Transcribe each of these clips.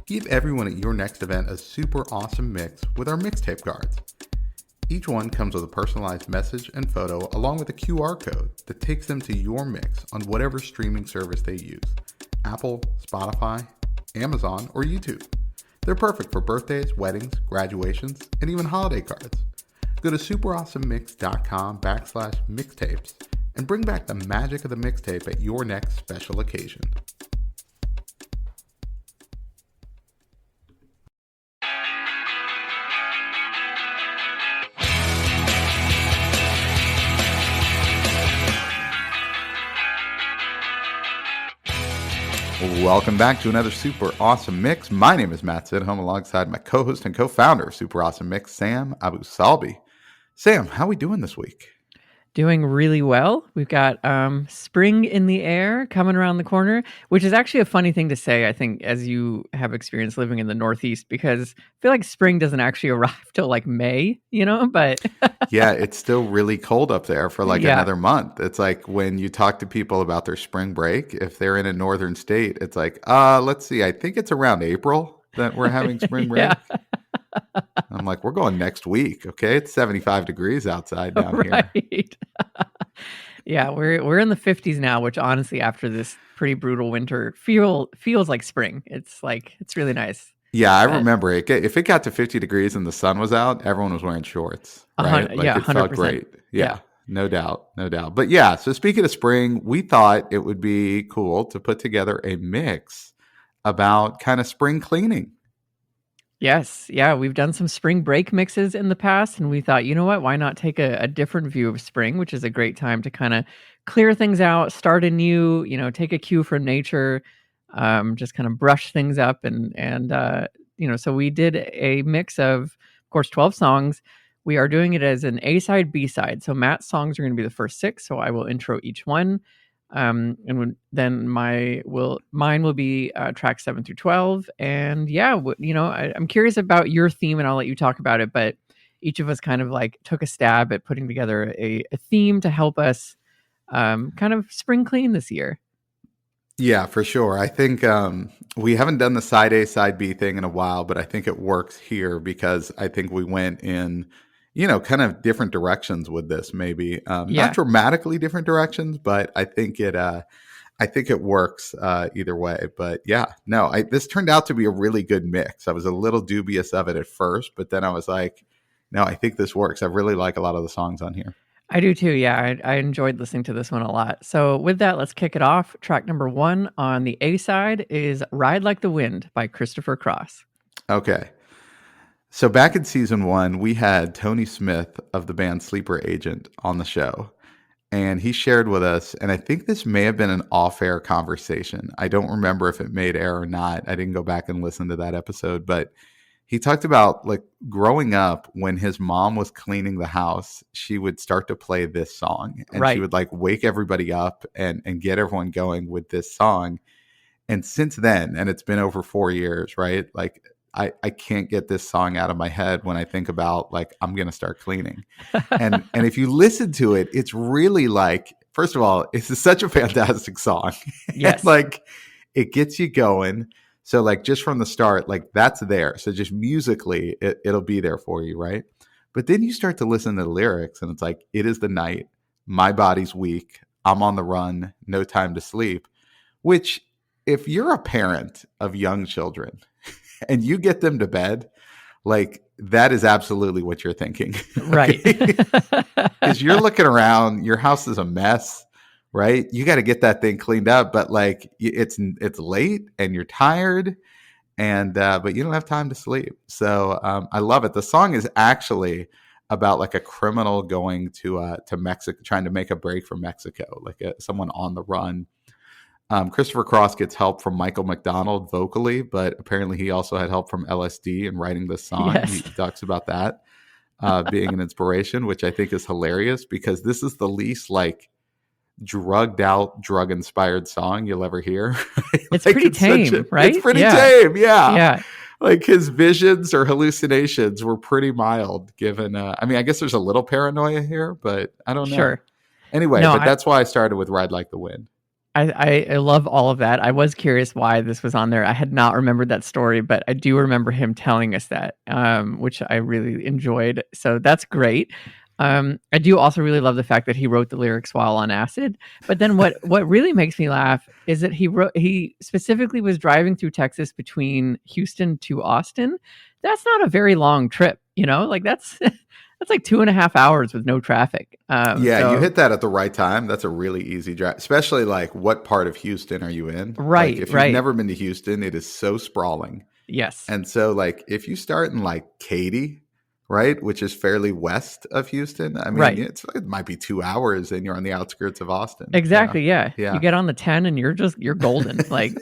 Give everyone at your next event a super awesome mix with our mixtape cards. Each one comes with a personalized message and photo along with a QR code that takes them to your mix on whatever streaming service they use: Apple, Spotify, Amazon, or YouTube. They're perfect for birthdays, weddings, graduations, and even holiday cards. Go to superawesomemix.com/mixtapes and bring back the magic of the mixtape at your next special occasion. Welcome back to another Super Awesome Mix. My name is Matt Sidholm, alongside my co-host and co-founder of Super Awesome Mix, Sam Abu Salbi. Sam, how are we doing this week? Doing really well. We've got spring in the air coming around the corner, which is actually a funny thing to say, I think, as you have experience living in the Northeast, because I feel like spring doesn't actually arrive till like May, but Yeah, it's still really cold up there for like another month. It's like when you talk to people about their spring break, if they're in a northern state, it's like, let's see, I think it's around April that we're having spring break. I'm like, we're going next week. Okay. It's 75 degrees outside down here. Yeah, we're in the 50s now, which honestly, after this pretty brutal winter, feels like spring. It's really nice. Yeah, I remember it. If it got to 50 degrees and the sun was out, everyone was wearing shorts, right? Like 100%. It felt great. Yeah, no doubt. But yeah, so speaking of spring, we thought it would be cool to put together a mix about kind of spring cleaning. Yes. Yeah. We've done some spring break mixes in the past, and we thought, you know what, why not take a different view of spring, which is a great time to kind of clear things out, start anew, take a cue from nature, just kind of brush things up. So we did a mix of course, 12 songs. We are doing it as an A-side, B-side. So Matt's songs are going to be the first 6. So I will intro each one. Then mine will be tracks 7 through 12. And yeah, I'm curious about your theme, and I'll let you talk about it. But each of us kind of like took a stab at putting together a theme to help us kind of spring clean this year. Yeah, for sure. I think we haven't done the side A, side B thing in a while, but I think it works here because I think we went in kind of different directions with this, maybe not dramatically different directions, but I think it works either way. But yeah, no, this turned out to be a really good mix. I was a little dubious of it at first, but then I was like, no, I think this works. I really like a lot of the songs on here. I do too. Yeah, I enjoyed listening to this one a lot. So with that, let's kick it off. Track number 1 on the A side is Ride Like the Wind by Christopher Cross. Okay. So back in season 1, we had Tony Smith of the band Sleeper Agent on the show. And he shared with us, and I think this may have been an off-air conversation. I don't remember if it made air or not. I didn't go back and listen to that episode. But he talked about like growing up when his mom was cleaning the house, she would start to play this song. And she would like wake everybody up and get everyone going with this song. And since then, and it's been over 4 years, right? Like I can't get this song out of my head when I think about like I'm gonna start cleaning. And if you listen to it, it's really like, first of all, it's such a fantastic song. Yes. Like it gets you going. So like just from the start, like that's there. So just musically, it'll be there for you, right? But then you start to listen to the lyrics and it's like, it is the night, my body's weak, I'm on the run, no time to sleep. Which if you're a parent of young children and you get them to bed, like that is absolutely what you're thinking. Right. Because you're looking around, your house is a mess, right? You got to get that thing cleaned up, but like it's late and you're tired and but you don't have time to sleep. So I love it. The song is actually about like a criminal going to Mexico, trying to make a break from Mexico, like someone on the run. Christopher Cross gets help from Michael McDonald vocally, but apparently he also had help from LSD in writing this song. Yes. He talks about that being an inspiration, which I think is hilarious because this is the least like drugged out, drug inspired song you'll ever hear. It's like, pretty tame, right? It's pretty tame, yeah. Like his visions or hallucinations were pretty mild given, I mean, I guess there's a little paranoia here, but I don't know. Sure. Anyway, but that's why I started with Ride Like the Wind. I love all of that. I was curious why this was on there. I had not remembered that story, but I do remember him telling us that, which I really enjoyed. So that's great. I do also really love the fact that he wrote the lyrics while on acid. But then what really makes me laugh is that he specifically was driving through Texas between Houston to Austin. That's not a very long trip, like that's that's like 2.5 hours with no traffic. Yeah, you So hit that at the right time. That's a really easy drive, especially like what part of Houston are you in? Like right, if you've right, never been to Houston, it is so sprawling. yes, And so like if you start in like Katy, right, which is fairly west of Houston, I mean, right. it might be 2 hours and you're on the outskirts of Austin. Yeah. Exactly, yeah. You Yeah. get on the 10 and you're golden, like,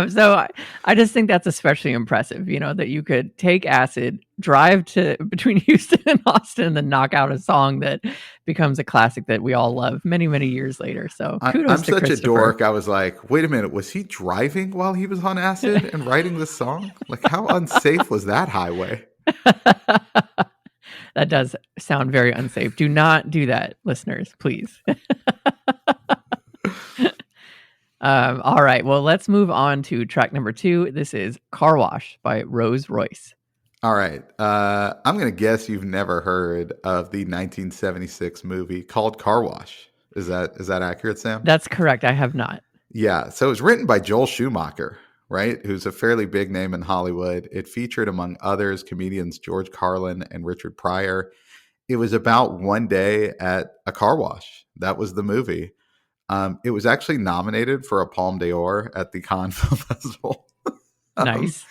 so I just think that's especially impressive, that you could take acid, drive to between Houston and Austin, and then knock out a song that becomes a classic that we all love many, many years later, so kudos I'm to such a Christopher. dork. I was like, wait a minute, was he driving while he was on acid and writing this song? Like, how unsafe was that highway? That does sound very unsafe. Do not do that, listeners, please. All right. Well, let's move on to track number 2. This is Car Wash by Rose Royce. All right. I'm going to guess you've never heard of the 1976 movie called Car Wash. Is that accurate, Sam? That's correct. I have not. Yeah. So it was written by Joel Schumacher, right? Who's a fairly big name in Hollywood. It featured, among others, comedians George Carlin and Richard Pryor. It was about one day at a car wash. That was the movie. It was actually nominated for a Palme d'Or at the Cannes Film Festival, um, Nice.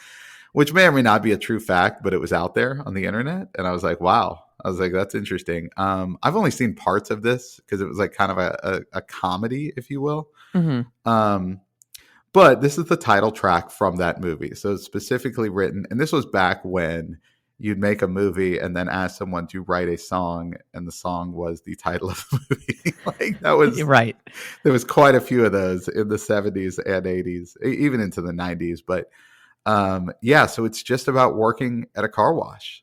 which may or may not be a true fact, but it was out there on the internet. And I was like, wow. I was like, that's interesting. I've only seen parts of this because it was like kind of a comedy, if you will. Hmm. Um, but this is the title track from that movie. So it's specifically written, and this was back when you'd make a movie and then ask someone to write a song, and the song was the title of the movie. Like that was Right. there was quite a few of those in the 70s and 80s, even into the 90s. But yeah, so it's just about working at a car wash.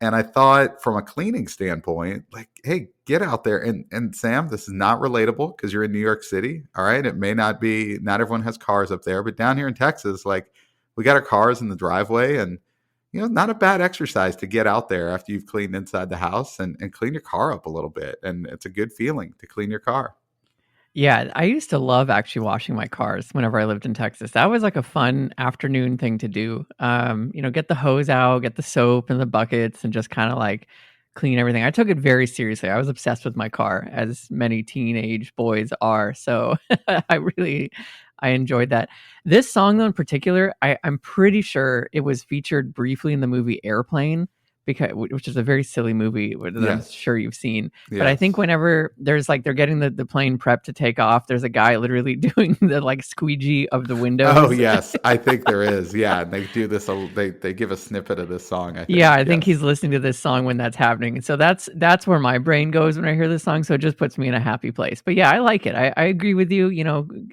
And I thought from a cleaning standpoint, like, hey, get out there. And Sam, this is not relatable because you're in New York City. All right. It may not be, not everyone has cars up there, but down here in Texas, like we got our cars in the driveway and, not a bad exercise to get out there after you've cleaned inside the house and clean your car up a little bit. And it's a good feeling to clean your car. Yeah, I used to love actually washing my cars whenever I lived in Texas. That was like a fun afternoon thing to do. Get the hose out, get the soap and the buckets, and just kind of like clean everything. I took it very seriously. I was obsessed with my car, as many teenage boys are. So I enjoyed that. This song, though, in particular, I'm pretty sure it was featured briefly in the movie Airplane, which is a very silly movie that I'm Yes. sure you've seen. But I think Yes. whenever there's like they're getting the plane prep to take off, there's a guy literally doing the like squeegee of the Oh, windows. yes. I think there is. Yeah. And they do this, they give a snippet of this song, I Yeah, think. I think Yes. he's listening to this song when that's happening. And so that's where my brain goes when I hear this song. So it just puts me in a happy place. But yeah, I like it. I agree with you.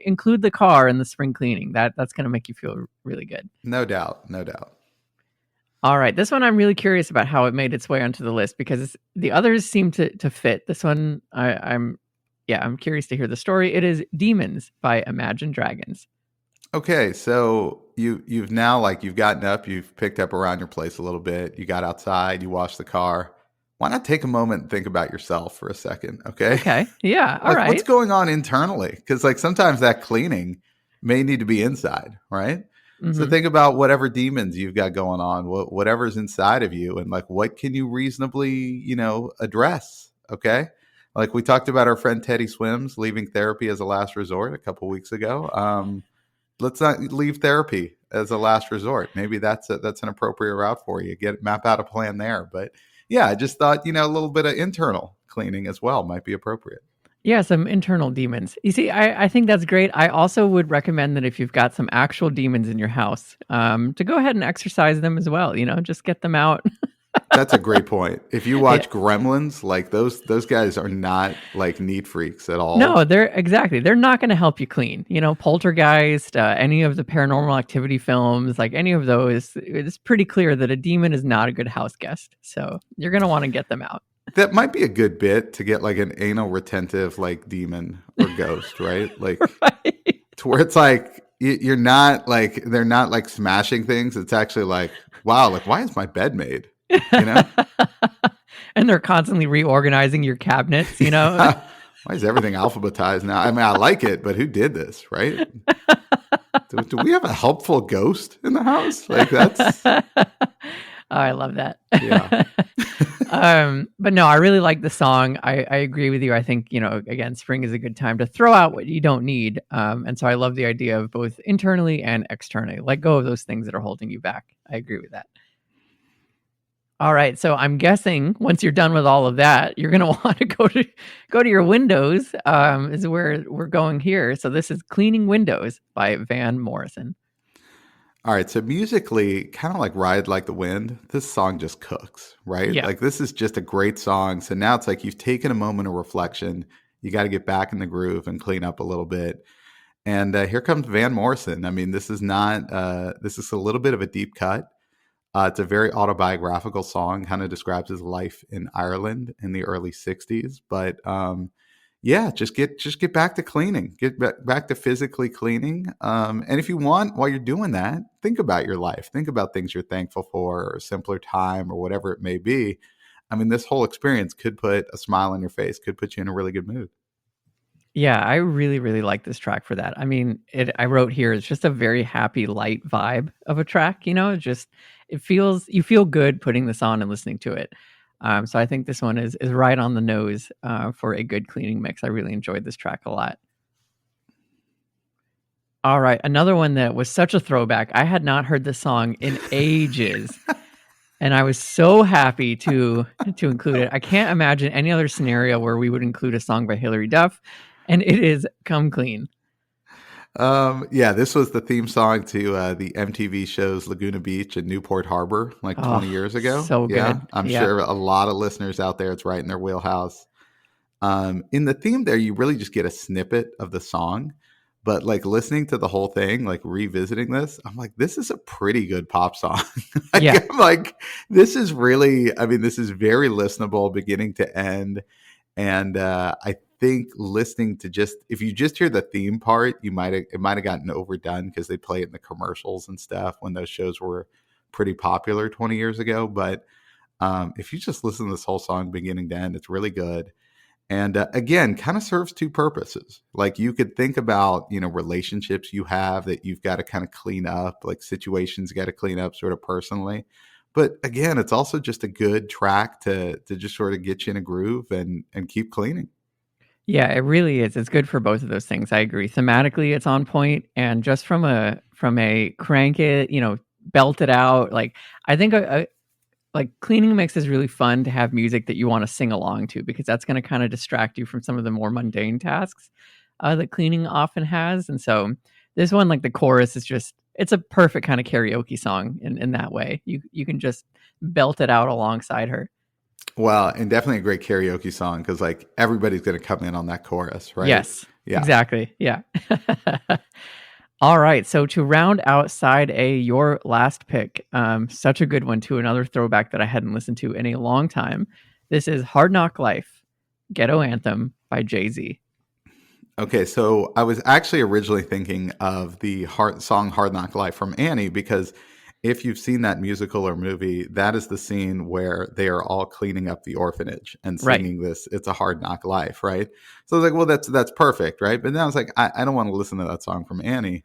Include the car in the spring cleaning. That's going to make you feel really good. No doubt. No doubt. All right, this one I'm really curious about how it made its way onto the list because the others seem to fit. This one I'm curious to hear the story. It is Demons by Imagine Dragons. Okay, so you've now like you've gotten up, you've picked up around your place a little bit, you got outside, you washed the car. Why not take a moment and think about yourself for a second, okay? Okay. Yeah. All Like what's right. going on internally? Because like sometimes that cleaning may need to be inside, right? So Mm-hmm. think about whatever demons you've got going on, whatever's inside of you, and like what can you reasonably, address, okay? Like we talked about our friend Teddy Swims leaving therapy as a last resort a couple weeks ago. Let's not leave therapy as a last resort. Maybe that's an appropriate route for you. Map out a plan there. But yeah, I just thought a little bit of internal cleaning as well might be appropriate. Yeah, some internal demons. You see, I think that's great. I also would recommend that if you've got some actual demons in your house, to go ahead and exercise them as well. Just get them out. That's a great point. If you Yeah. watch Gremlins, like those guys are not like neat freaks at No, all. they're not going to help you clean. Poltergeist, any of the paranormal activity films, like any of those, it's pretty clear that a demon is not a good house guest. So you're going to want to get them out. That might be a good bit to get like an anal retentive like demon or ghost, right? Like Right. to where it's like you're not like they're not like smashing things. It's actually like, wow, like why is my bed made? You know? And they're constantly reorganizing your cabinets, you know? Yeah. Why is everything alphabetized now? I mean, I like it, but who did this, right? Do we have a helpful ghost in the house? Like that's Oh, I love that. yeah. But no, I really like the song. I agree with you. I think, again, spring is a good time to throw out what you don't need. And so I love the idea of both internally and externally. Let go of those things that are holding you back. I agree with that. All right. So I'm guessing once you're done with all of that, you're going to want to go to your windows. Is where we're going here. So this is "Cleaning Windows" by Van Morrison. All right, so musically, kind of like Ride Like the Wind, this song just cooks, right? Yeah. Like this is just a great song. So now it's like you've taken a moment of reflection. You got to get back in the groove and clean up a little bit. And here comes Van Morrison. I mean, this is not this is a little bit of a deep cut. It's a very autobiographical song, kind of describes his life in Ireland in the early 60s. But yeah, just get back to cleaning, get back to physically cleaning. And if you want, while you're doing that, think about your life, think about things you're thankful for, or a simpler time, or whatever it may be. I mean, this whole experience could put a smile on your face, could put you in a really good mood. Yeah, I really, really like this track for that. I mean, I wrote here, it's just a very happy, light vibe of a track, just you feel good putting this on and listening to it. So I think this one is right on the nose for a good cleaning mix. I really enjoyed this track a lot. All right, another one that was such a throwback. I had not heard this song in ages, and I was so happy to include it. I can't imagine any other scenario where we would include a song by Hilary Duff, and it is "Come Clean." Yeah, this was the theme song to the MTV shows Laguna Beach and Newport Harbor like 20 Oh, years ago. so Yeah, good. I'm Yeah. sure a lot of listeners out there, it's right in their wheelhouse. In the theme there, you really just get a snippet of the song, but like listening to the whole thing, like revisiting this, I'm like, this is a pretty good pop song. Yeah. I'm like, this is really, I mean, this is very listenable beginning to end. And I think listening to just if you just hear the theme part, it might have gotten overdone because they play it in the commercials and stuff when those shows were pretty popular 20 years ago. But if you just listen to this whole song beginning to end, it's really good. And again, kind of serves two purposes. Like you could think about, relationships you have that you've got to kind of clean up, like situations you got to clean up sort of personally. But again, it's also just a good track to just sort of get you in a groove and keep cleaning. Yeah, it really is. It's good for both of those things. I agree. Thematically, it's on point, and just from a crank it, belt it out. Like I think like cleaning mix is really fun to have music that you want to sing along to because that's going to kind of distract you from some of the more mundane tasks that cleaning often has. And so this one, like the chorus, is just it's a perfect kind of karaoke song in that way. You can just belt it out alongside her. Well, and definitely a great karaoke song because like everybody's going to come in on that chorus, right? Yes, Yeah. exactly. Yeah. All right. So to round out side A, your last pick, such a good one too. Another throwback that I hadn't listened to in a long time. This is Hard Knock Life, Ghetto Anthem by Jay-Z. Okay, so I was actually originally thinking of the song "Hard Knock Life" from Annie because if you've seen that musical or movie, that is the scene where they are all cleaning up the orphanage and Right. singing this "It's a Hard Knock Life," right? So I was like, well, that's perfect, right? But then I was like, I don't want to listen to that song from Annie.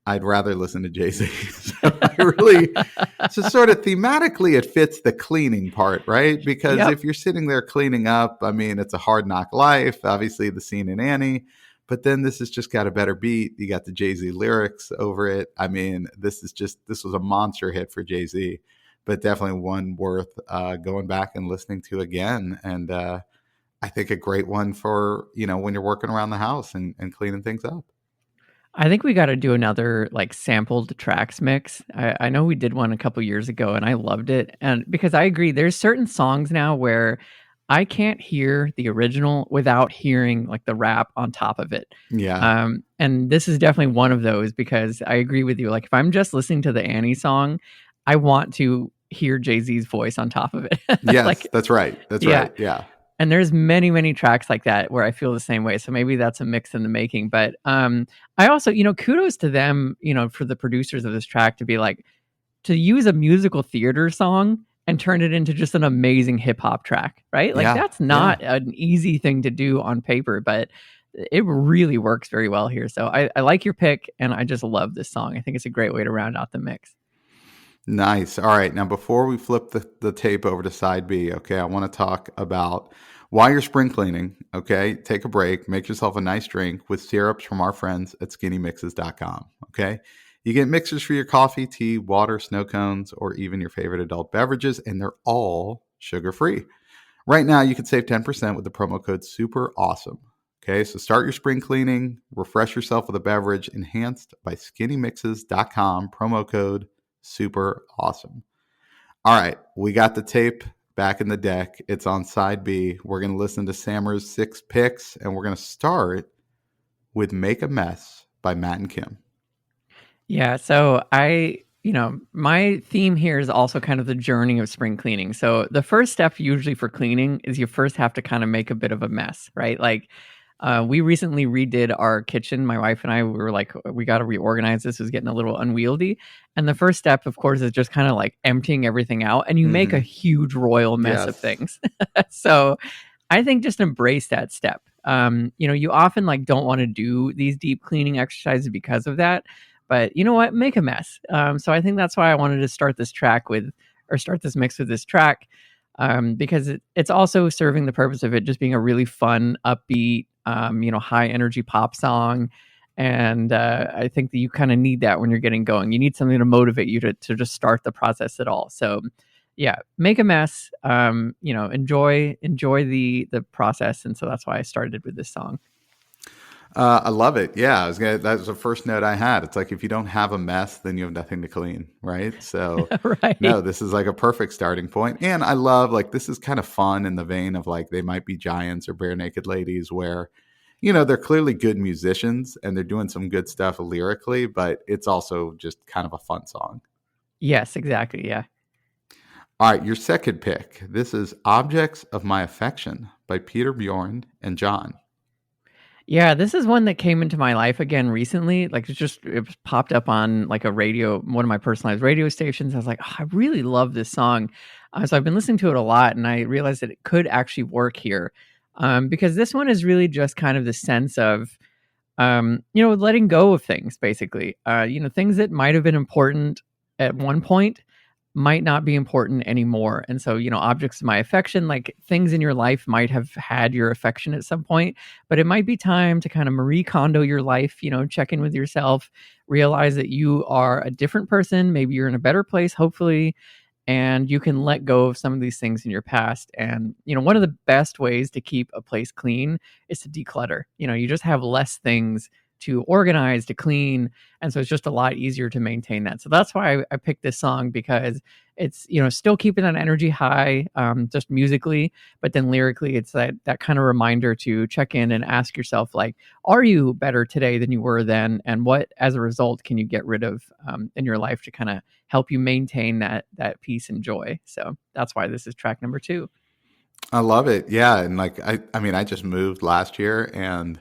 I'd rather listen to Jay Z. So I really, so sort of thematically, it fits the cleaning part, right? Because Yep. if you're sitting there cleaning up, I mean, it's a hard knock life, obviously, the scene in Annie. But then this has just got a better beat. You got the Jay Z lyrics over it. I mean, this was a monster hit for Jay Z, but definitely one worth going back and listening to again. And I think a great one for, when you're working around the house and cleaning things up. I think we got to do another like sampled tracks mix. I know we did one a couple years ago and I loved it. And because I agree, there's certain songs now where I can't hear the original without hearing like the rap on top of it. Yeah. And this is definitely one of those because I agree with you. Like if I'm just listening to the Annie song, I want to hear Jay-Z's voice on top of it. Yes, Like, that's right. That's yeah. right. Yeah. And there's many, many tracks like that where I feel the same way. So maybe that's a mix in the making. But I also, kudos to them, for the producers of this track to be like, to use a musical theater song and turn it into just an amazing hip hop track, right? Like Yeah. that's Yeah. not an easy thing to do on paper, but it really works very well here. So I like your pick, and I just love this song. I think it's a great way to round out the mix. Nice. All right. Now, before we flip the tape over to side B, okay, I want to talk about while you're spring cleaning, okay, take a break, make yourself a nice drink with syrups from our friends at skinnymixes.com, okay? You get mixers for your coffee, tea, water, snow cones, or even your favorite adult beverages, and they're all sugar free. Right now, you can save 10% with the promo code SUPER AWESOME. Okay, so start your spring cleaning, refresh yourself with a beverage enhanced by skinnymixes.com, promo code super awesome. All right, we got the tape back in the deck. It's on side B. We're going to listen to Sammer's 6 picks, and we're going to start with Make a Mess by Matt and Kim. Yeah, so my theme here is also kind of the journey of spring cleaning. So the first step usually for cleaning is you first have to kind of make a bit of a mess, right? Like we recently redid our kitchen. My wife and I, we were like, we got to reorganize. This was getting a little unwieldy. And the first step, of course, is just kind of like emptying everything out, and you make a huge royal mess of Yes. things. So I think just embrace that step. You often like don't want to do these deep cleaning exercises because of that, but you know what? Make a mess. So I think that's why I wanted to start this start this mix with this track, because it's also serving the purpose of it just being a really fun, upbeat, high energy pop song. And I think that you kind of need that when you're getting going. You need something to motivate you to just start the process at all. So yeah, make a mess. Enjoy the process, and so that's why I started with this song. I love it. Yeah, that was the first note I had. It's like if you don't have a mess, then you have nothing to clean, right? So, no, Right. this is like a perfect starting point. And I love like this is kind of fun in the vein of like they might be giants or bare naked ladies where, they're clearly good musicians and they're doing some good stuff lyrically, but it's also just kind of a fun song. Yes, exactly. Yeah. All right, your second pick. This is Objects of My Affection by Peter Bjorn and John. Yeah, this is one that came into my life again recently. Like it popped up on like one of my personalized radio stations. I was like, oh, I really love this song. So I've been listening to it a lot, and I realized that it could actually work here, because this one is really just kind of the sense of letting go of things, basically. Things that might have been important at one point might not be important anymore. And so, objects of my affection, like things in your life might have had your affection at some point, but it might be time to kind of Marie Kondo your life, check in with yourself, realize that you are a different person. Maybe you're in a better place, hopefully, and you can let go of some of these things in your past. And one of the best ways to keep a place clean is to declutter. You just have less things to organize, to clean, and so it's just a lot easier to maintain that. So that's why I picked this song, because it's still keeping that energy high, just musically, but then lyrically it's that kind of reminder to check in and ask yourself, like, are you better today than you were then, and what as a result can you get rid of in your life to kind of help you maintain that peace and joy. So that's why this is track number 2. I love it. Yeah, and like I mean I just moved last year and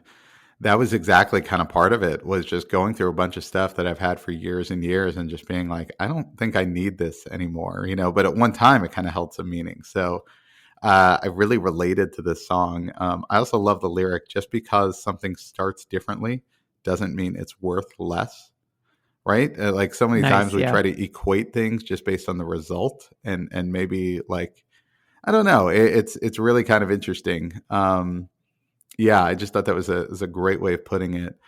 that was exactly kind of part of it was just going through a bunch of stuff that I've had for years and years and just being like, I don't think I need this anymore, but at one time it kind of held some meaning. So I really related to this song. I also love the lyric, just because something starts differently doesn't mean it's worth less. Right. Like so many times Nice. we Yeah. try to equate things just based on the result and maybe like, I don't know. It's really kind of interesting. Yeah, I just thought that was a great way of putting it.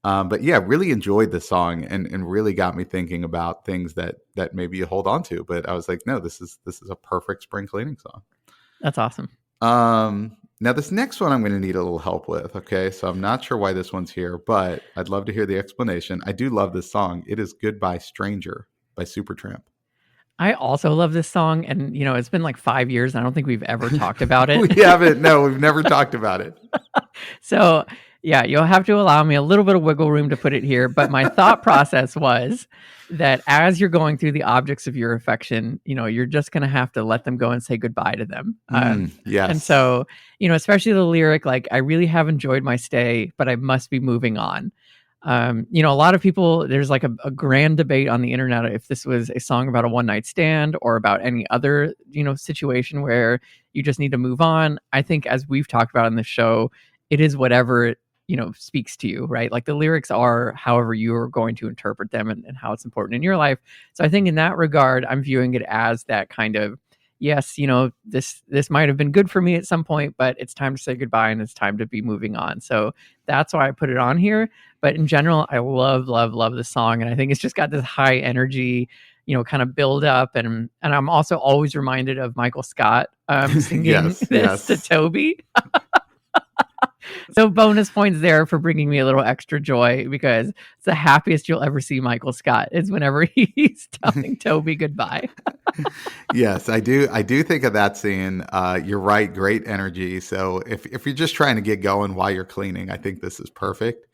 But yeah, really enjoyed the song and really got me thinking about things that maybe you hold on to. But I was like, no, this is a perfect spring cleaning song. That's awesome. Now this next one I'm going to need a little help with. Okay, so I'm not sure why this one's here, but I'd love to hear the explanation. I do love this song. It is "Goodbye Stranger" by Supertramp. I also love this song, and it's been like 5 years and I don't think we've ever talked about it. We haven't. No, we've never talked about it. So Yeah, you'll have to allow me a little bit of wiggle room to put it here. But my thought process was that as you're going through the objects of your affection, you're just going to have to let them go and say goodbye to them. And Yes. so, especially the lyric, like, I really have enjoyed my stay, but I must be moving on. A lot of people, there's like a grand debate on the internet if this was a song about a one night stand or about any other, situation where you just need to move on. I think, as we've talked about in the show, it is whatever speaks to you, right? Like, the lyrics are however you are going to interpret them, and how it's important in your life. So I think in that regard, I'm viewing it as that kind of, yes, this might have been good for me at some point, but it's time to say goodbye and it's time to be moving on. So that's why I put it on here. But in general, I love, love, love the song, and I think it's just got this high energy, kind of build up. And I'm also always reminded of Michael Scott singing Yes, this to yes. Toby. So bonus points there for bringing me a little extra joy, because it's the happiest you'll ever see Michael Scott is whenever he's telling Toby goodbye. Yes, I do think of that scene. You're right, great energy. So if you're just trying to get going while you're cleaning, I think this is perfect.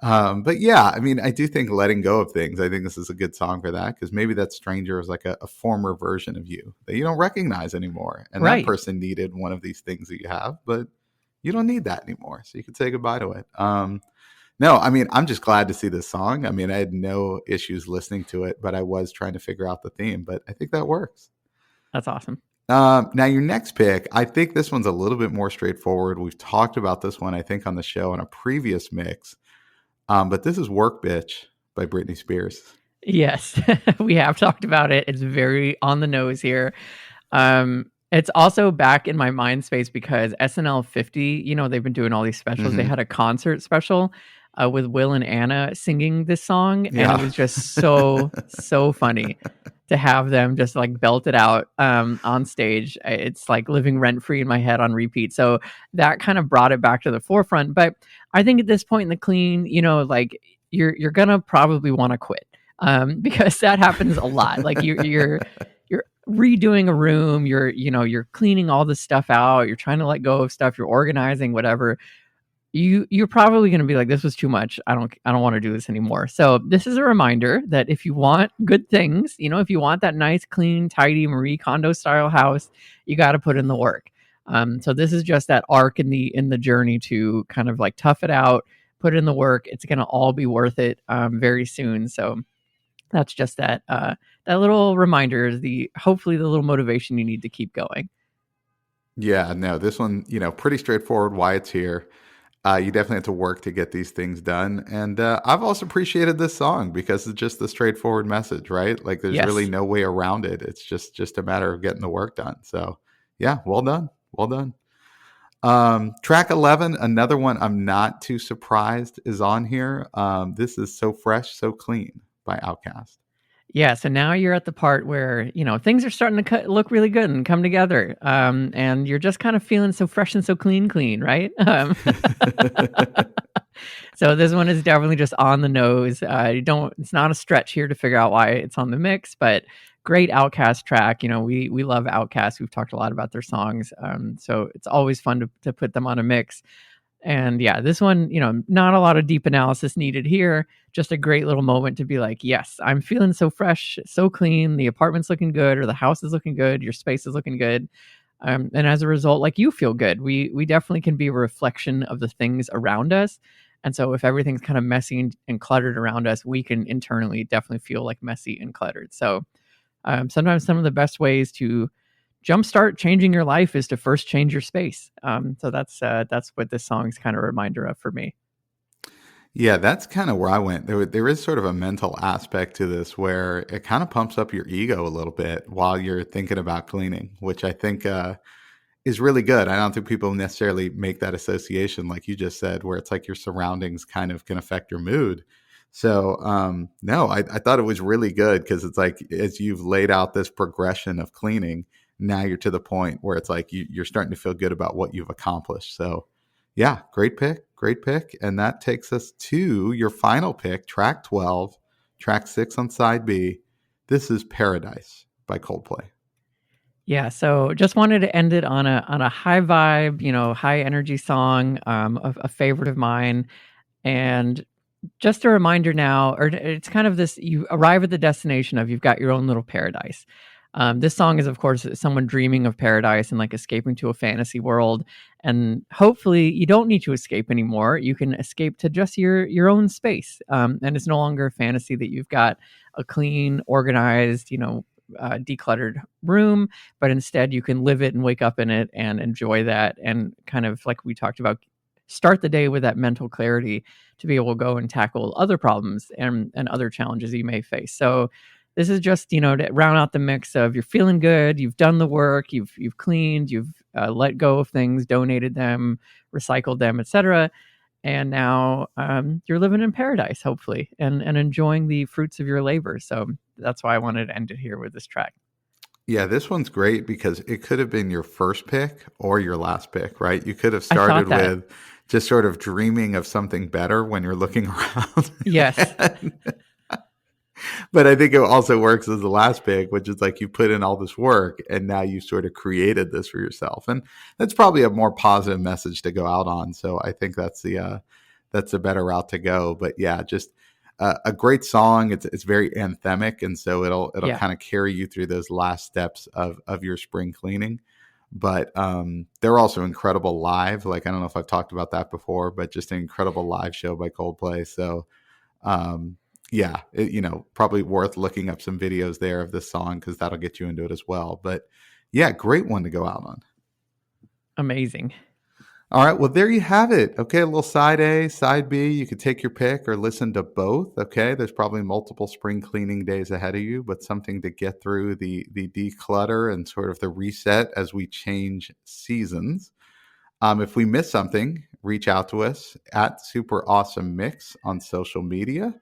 But yeah, I mean, I do think letting go of things, I think this is a good song for that, because maybe that stranger is like a former version of you that you don't recognize anymore. And that Right. person needed one of these things that you have, but you don't need that anymore. So you can say goodbye to it. No, I mean, I'm just glad to see this song. I mean, I had no issues listening to it, but I was trying to figure out the theme, but I think that works. That's awesome. Now, your next pick, I think this one's a little bit more straightforward. We've talked about this one, I think, on the show in a previous mix. But this is Work Bitch by Britney Spears. Yes, we have talked about it. It's very on the nose here. It's also back in my mind space because SNL 50, they've been doing all these specials. They Hmm. had a concert special with Will and Anna singing this song, and it Yeah. was just so, so funny to have them just like belt it out on stage. It's like living rent free in my head on repeat. So that kind of brought it back to the forefront. But I think at this point in the clean, like, you're gonna probably want to quit, because that happens a lot. Like, you're redoing a room, you're cleaning all this stuff out, you're trying to let go of stuff, you're organizing, whatever. You're probably going to be like, this was too much, I don't want to do this anymore. So this is a reminder that if you want good things, if you want that nice, clean, tidy Marie Kondo style house, you got to put in the work. So this is just that arc in the journey to kind of like tough it out, put in the work. It's going to all be worth it very soon. So that's just that little reminder, the hopefully the little motivation you need to keep going. Yeah, no, this one, pretty straightforward why it's here. You definitely have to work to get these things done. And I've also appreciated this song because it's just the straightforward message, right? Like there's really Yes. no way around it. It's just a matter of getting the work done. So yeah, well done. Well done. Track 11, another one I'm not too surprised is on here. This is So Fresh, So Clean by Outkast. Yeah, so now you're at the part where, things are starting to look really good and come together. And you're just kind of feeling so fresh and so clean, right? So this one is definitely just on the nose. You don't It's not a stretch here to figure out why it's on the mix, but great Outcast track. We love Outcast. We've talked a lot about their songs. So it's always fun to put them on a mix. And yeah, this one, not a lot of deep analysis needed here. Just a great little moment to be like, yes, I'm feeling so fresh, so clean. The apartment's looking good, or the house is looking good. Your space is looking good. And as a result, like, you feel good. We definitely can be a reflection of the things around us. And so if everything's kind of messy and cluttered around us, we can internally definitely feel like messy and cluttered. So sometimes some of the best ways to jumpstart changing your life is to first change your space. So that's what this song's kind of a reminder of for me. Yeah, that's kind of where I went. There is sort of a mental aspect to this where it kind of pumps up your ego a little bit while you're thinking about cleaning, which I think is really good. I don't think people necessarily make that association, like you just said, where it's like your surroundings kind of can affect your mood. So, no, I thought it was really good because it's like as you've laid out this progression of cleaning, now you're to the point where it's like you're starting to feel good about what you've accomplished. So, yeah, great pick, great pick. And that takes us to your final pick, track 12, track 6 on side B. This is Paradise by Coldplay. Yeah, so just wanted to end it on a high vibe, high energy song, a favorite of mine, and just a reminder now, or it's kind of this: you arrive at the destination of you've got your own little paradise. This song is, of course, someone dreaming of paradise and like escaping to a fantasy world. And hopefully, you don't need to escape anymore. You can escape to just your own space, and it's no longer a fantasy that you've got a clean, organized, decluttered room, but instead you can live it and wake up in it and enjoy that, and kind of like we talked about, start the day with that mental clarity to be able to go and tackle other problems and other challenges you may face. So this is just, to round out the mix of you're feeling good, you've done the work, you've cleaned, you've let go of things, donated them, recycled them, etc. And now you're living in paradise, hopefully, and enjoying the fruits of your labor. So that's why I wanted to end it here with this track. Yeah, this one's great because it could have been your first pick or your last pick, right? You could have I thought started that. with just sort of dreaming of something better when you're looking around. Yes. But I think it also works as the last pick, which is like you put in all this work and now you sort of created this for yourself. And that's probably a more positive message to go out on. So I think that's the better route to go. But yeah, just a great song. It's very anthemic, and so it'll Yeah. kind of carry you through those last steps of your spring cleaning. But they're also incredible live. Like, I don't know if I've talked about that before, but just an incredible live show by Coldplay. So um, yeah, probably worth looking up some videos there of this song because that'll get you into it as well. But yeah, great one to go out on. Amazing. All right, well, there you have it. Okay, a little side A, side B. You could take your pick or listen to both. Okay, there's probably multiple spring cleaning days ahead of you, but something to get through the declutter and sort of the reset as we change seasons. If we miss something, reach out to us at Super Awesome Mix on social media.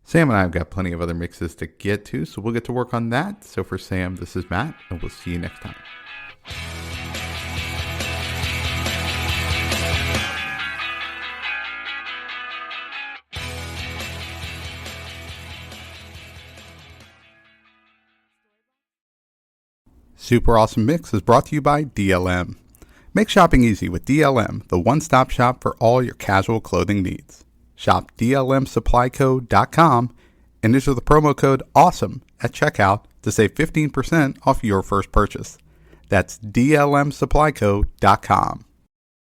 Sam and I have got plenty of other mixes to get to, so we'll get to work on that. So for Sam, this is Matt, and we'll see you next time. Super Awesome Mix is brought to you by DLM. Make shopping easy with DLM, the one-stop shop for all your casual clothing needs. Shop dlmsupplyco.com and enter the promo code AWESOME at checkout to save 15% off your first purchase. That's dlmsupplyco.com.